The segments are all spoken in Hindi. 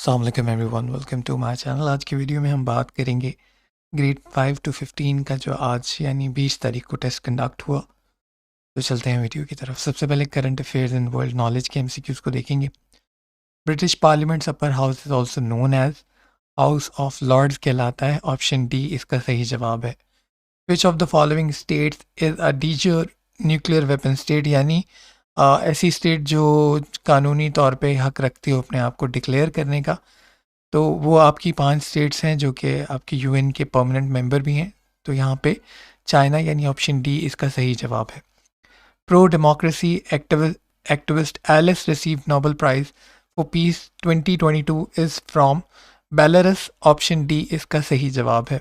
अस्सलाम वालेकुम everyone, welcome to my channel. आज की वीडियो में हम बात करेंगे ग्रेड 5 to 15 का जो आज यानी 20 तारीख को टेस्ट कंडक्ट हुआ। तो चलते हैं वीडियो की तरफ। सबसे पहले current affairs and world knowledge के एमसीक्यूज को देखेंगे। British parliament's upper house is also known as House of Lords कहलाता है। ऑप्शन डी इसका सही जवाब है। Which of the following states is a de jure nuclear weapon state, यानी ऐसी स्टेट जो कानूनी तौर पे हक रखती हो अपने आप को डिक्लेयर करने का। तो वो आपकी 5 स्टेट्स हैं जो कि आपकी यूएन के परमानेंट मेंबर भी हैं। तो यहाँ पे चाइना यानी ऑप्शन डी इसका सही जवाब है। Pro democracy activist Ales receive Nobel Prize for peace 2022 is from Belarus. Option D इसका सही जवाब है।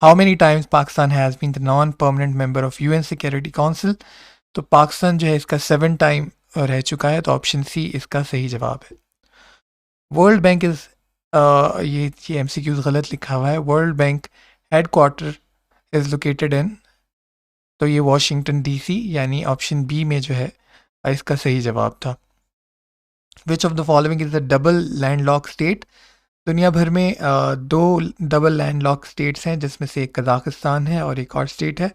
How many times Pakistan has been the non permanent member of UN Security Council. तो पाकिस्तान जो है इसका 7 टाइम रह चुका है। तो ऑप्शन सी इसका सही जवाब है। वर्ल्ड बैंक इज़ ये एमसीक्यूज गलत लिखा हुआ है। World Bank head quarter is located in, तो ये वाशिंगटन डीसी यानी ऑप्शन बी में जो है इसका सही जवाब था। Which of the following is the double landlock state. दुनिया भर में दो डबल लैंडलॉक स्टेट्स हैं जिसमें से एक कजाकिस्तान है और एक और स्टेट है,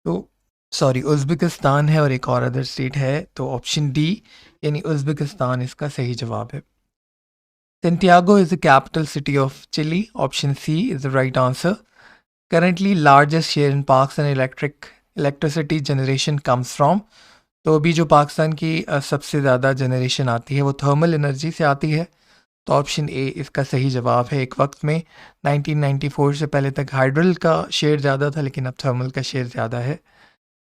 तो सॉरी उज़्बेकिस्तान है और एक और अदर स्टेट है। तो ऑप्शन डी यानी उज़्बेकिस्तान इसका सही जवाब है। Santiago is the capital city of Chile. Option C is the right answer. Currently, largest share in Pakistan electricity generation comes from. तो अभी जो पाकिस्तान की सबसे ज़्यादा जनरेशन आती है वो थर्मल एनर्जी से आती है। तो ऑप्शन ए इसका सही जवाब है। एक वक्त में 1994 से पहले तक हाइड्रल का शेयर ज़्यादा था, लेकिन अब थर्मल का शेयर ज़्यादा है।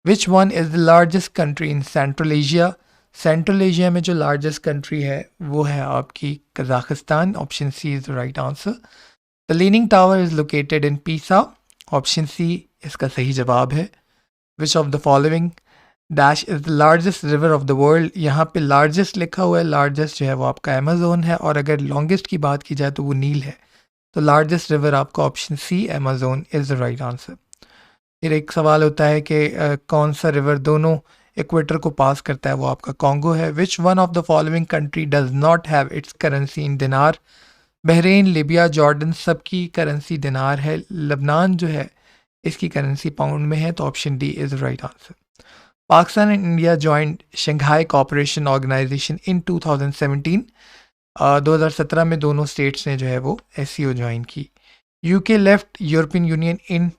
Which one is the largest country in Central Asia. Central Asia में जो लार्जेस्ट कंट्री है वो है आपकी Kazakhstan. Option C is the right answer. The leaning tower is located in Pisa. Option C इसका सही जवाब है। Which of the following dash is the largest river of the world. यहाँ पे लार्जेस्ट लिखा हुआ है, लार्जेस्ट जो है वो आपका अमेजोन है, और अगर लॉन्गेस्ट की बात की जाए तो वो नील है। तो लार्जेस्ट रिवर आपका option C Amazon is the right answer. फिर एक सवाल होता है कि कौन सा रिवर दोनों इक्वेटर को पास करता है, वो आपका कॉन्गो है। Which one of the following country does not have it's currency in दिनार। बहरीन, लिबिया, जॉर्डन सबकी करेंसी दिनार है। लबनान जो है इसकी करेंसी पाउंड में है। तो option D is right answer. Pakistan and India joint Shanghai cooperation organisation in 2017। 2017 में दोनों स्टेट्स ने जो है वो एससीओ ज्वाइन की। UK left European Union in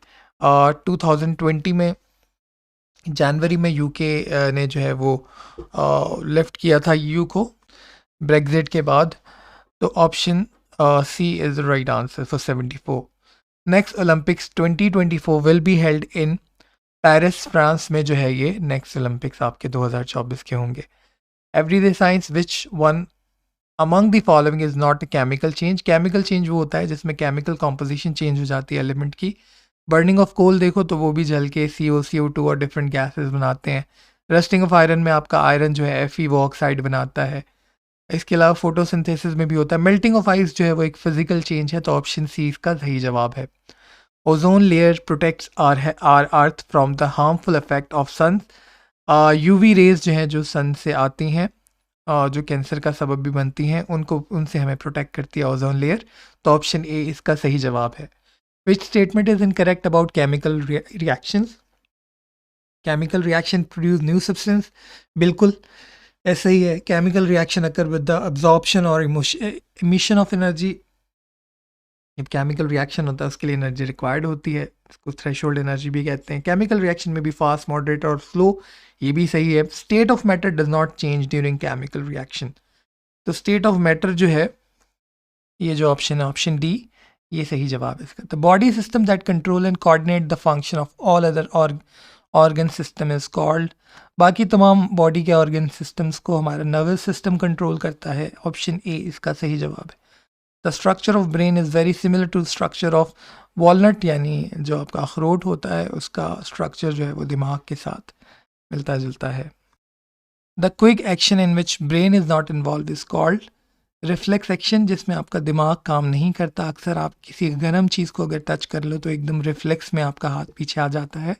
2020 में, जनवरी में यूके ने जो है वो लेफ्ट किया था ईयू को ब्रेग्जिट के बाद। तो option C is the right answer for 74। Next Olympics 2024 will be held in Paris, France में जो है ये नेक्स्ट ओलंपिक्स आपके 2024 के होंगे। Everyday science which one among the following is not a chemical change. Chemical change वो होता है जिसमें केमिकल कॉम्पोजिशन चेंज हो जाती है एलिमेंट की। बर्निंग ऑफ कोल देखो तो वो भी जल के CO2 और डिफरेंट गैसेस बनाते हैं। रस्टिंग ऑफ आयरन में आपका आयरन जो है Fe वो ऑक्साइड बनाता है। इसके अलावा फोटोसिंथेसिस में भी होता है। मेल्टिंग ऑफ आइस जो है वो एक फिजिकल चेंज है। तो ऑप्शन सी इसका सही जवाब है। Ozone layer protects our earth from the harmful effect of sun. UV rays जो हैं जो सन से आती हैं, जो कैंसर का सबब भी बनती हैं, उनसे हमें प्रोटेक्ट करती है ओजोन लेयर। तो ऑप्शन ए इसका सही जवाब है। Which statement is incorrect about chemical reactions? Chemical reaction produce new substance. बिल्कुल ऐसा ही है। Chemical reaction occur with the absorption और emission of energy. जब केमिकल रिएक्शन होता है उसके लिए एनर्जी रिक्वायर्ड होती है, इसको थ्रेशोल्ड एनर्जी भी कहते हैं। केमिकल रिएक्शन में भी फास्ट, मॉडरेट और स्लो, ये भी सही है। State of matter does not change during chemical reaction. तो स्टेट ऑफ मैटर जो है ये जो ऑप्शन है ऑप्शन डी ये सही जवाब है इसका। The body system that control and coordinate the function of all other organ system is called. बाकी तमाम बॉडी के ऑर्गन सिस्टम्स को हमारा नर्वस सिस्टम कंट्रोल करता है। ऑप्शन ए इसका सही जवाब है। The structure of brain is very similar to structure of walnut, यानी जो आपका अखरोट होता है उसका स्ट्रक्चर जो है वो दिमाग के साथ मिलता जुलता है। The quick action in which brain is not involve is called reflex action, जिसमें आपका दिमाग काम नहीं करता। अक्सर आप किसी गर्म चीज़ को अगर टच कर लो तो एकदम रिफ्लेक्स में आपका हाथ पीछे आ जाता है।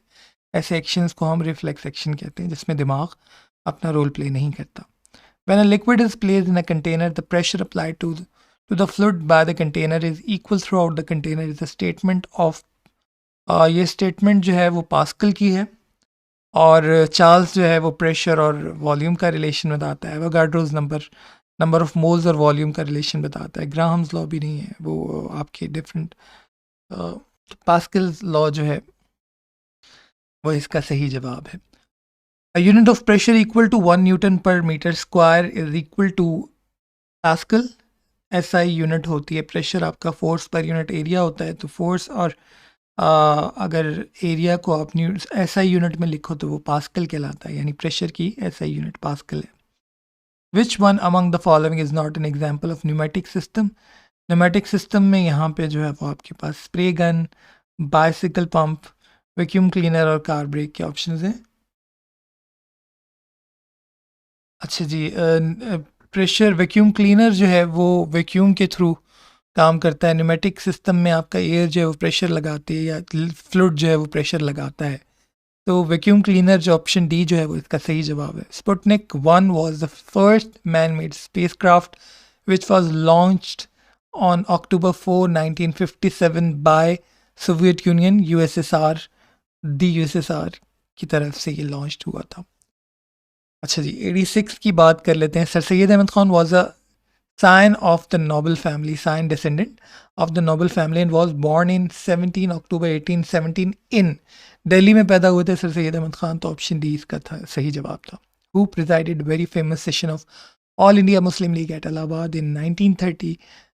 ऐसे एक्शंस को हम रिफ्लेक्स एक्शन कहते हैं जिसमें दिमाग अपना रोल प्ले नहीं करता। When a liquid is placed in a container, the pressure applied to the fluid by the container is equal throughout the container is a statement of ये स्टेटमेंट जो है वो पास्कल की है और चार्ल्स जो है वो प्रेशर और वॉल्यूम का रिलेशन बताता है, एवोगाड्रोस नंबर ऑफ मोल्स और वॉल्यूम का रिलेशन बताता है। ग्राहम्स लॉ भी नहीं है, वो आपके डिफरेंट पास्कल्स लॉ जो है वो इसका सही जवाब है। A unit of pressure equal to 1 Newton per meter square is equal to Pascal। SI unit होती है प्रेशर, आपका फोर्स पर यूनिट एरिया होता है, तो फोर्स और अगर एरिया को आप SI यूनिट में लिखो तो वो पास्कल कहलाता है, यानी प्रेशर की SI यूनिट पास्कल है। Which one among the following is not an example of pneumatic system. Pneumatic system में यहाँ पे जो है वो आपके पास spray gun, bicycle pump, vacuum cleaner और कार ब्रेक के ऑप्शंस हैं। अच्छा जी, प्रेशर वैक्यूम क्लीनर जो है वो वैक्यूम के थ्रू काम करता है। न्यूमेटिक सिस्टम में आपका एयर जो है वो प्रेशर लगाती है या फ्लूइड जो है वो प्रेशर लगाता है, तो वैक्यूम क्लीनर जो ऑप्शन डी जो है वो इसका सही जवाब है। Sputnik 1 was the first man made spacecraft which was launched on October 4, 1957 by Soviet Union USSR, the USSR की तरफ से ये लॉन्च हुआ था। अच्छा जी, 86 की बात कर लेते हैं। Sir Syed Ahmad Khan was a sign of the noble family, sign descendant of the noble family and was born in 17 October 1817 in Delhi में पैदा हुए थे सर सैयद अहमद खान, तो ऑप्शन डी इसका था सही जवाब था। Who presided very famous session of all India Muslim League at Allahabad in 1930,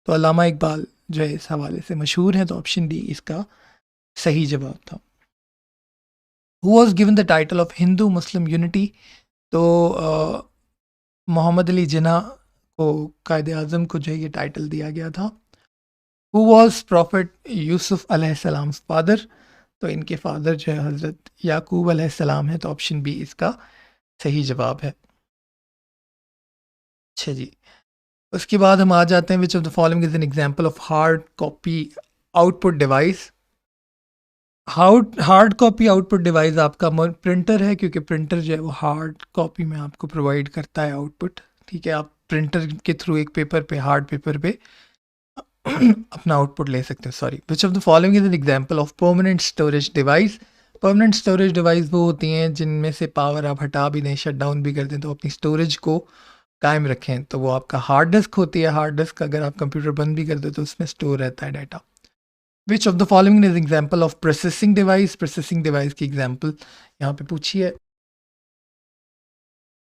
तो अल्लामा इकबाल जो है इस हवाले से मशहूर हैं, तो ऑप्शन डी इसका सही जवाब था। Who was given the title of Hindu Muslim unity, तो मोहम्मद अली जिन्ना को कायद आज़म को जो है ये टाइटल दिया गया था। हु वॉज प्रॉफिट यूसुफ अलैहिस्सलाम फादर, तो इनके फादर जो है हज़रत याकूब अलैहिस्सलाम है, तो ऑप्शन बी इसका सही जवाब है। अच्छा जी, उसके बाद हम आ जाते हैं विच of the following is an example of hard copy output device. Hard copy output device आपका प्रिंटर है, क्योंकि प्रिंटर जो है वो हार्ड कॉपी में आपको प्रोवाइड करता है आउटपुट। ठीक है, आप प्रिंटर के थ्रू एक पेपर पे, हार्ड पेपर पे अपना आउटपुट ले सकते हैं। Sorry, which of the following is an example of permanent storage device. Permanent storage device वो होती हैं जिनमें से पावर आप हटा भी दें, शट डाउन भी कर दें, तो अपनी स्टोरेज को कायम रखें। तो वो आपका हार्ड डिस्क होती है। हार्ड डिस्क अगर आप कंप्यूटर बंद भी कर दो तो उसमें स्टोर रहता है data. Which of the following is example of processing device. Processing device की एग्जाम्पल यहाँ पे पूछी है।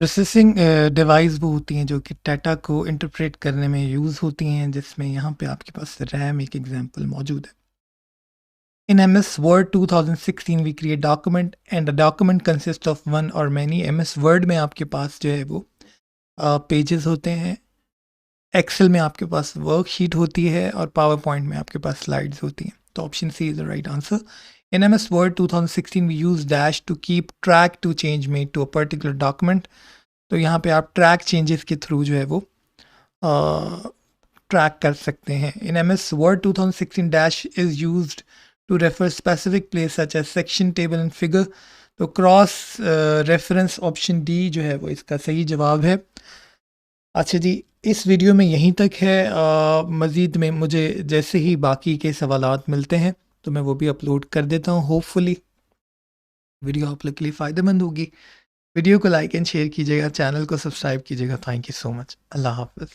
प्रोसेसिंग डिवाइस वो होती हैं जो कि डाटा को इंटरप्रेट करने में यूज़ होती हैं, जिसमें यहाँ पे आपके पास रैम एक एग्जाम्पल मौजूद है। In MS Word 2016 we create document and a document consist of one or many. MS Word में आपके पास जो है वो पेजेस होते हैं, एक्सेल में आपके पास वर्कशीट होती है और पावर पॉइंट में आपके पास स्लाइड्स होती हैं, तो option C is the right answer. In MS Word 2016 we use dash to keep track to change made to a particular document, तो यहाँ पे आप ट्रैक चेंजेस के थ्रू जो है वो ट्रैक कर सकते हैं। In MS Word 2016 dash is used to refer specific place such as section, table and figure, तो क्रॉस रेफरेंस ऑप्शन डी जो है वो इसका सही जवाब है। अच्छा जी, इस वीडियो में यहीं तक है। मज़ीद में मुझे जैसे ही बाकी के सवालात मिलते हैं तो मैं वो भी अपलोड कर देता हूँ। होपफुली वीडियो आप लोग के लिए फ़ायदेमंद होगी। वीडियो को लाइक एंड शेयर कीजिएगा, चैनल को सब्सक्राइब कीजिएगा। Thank you so much. अल्लाह हाफ़िज़।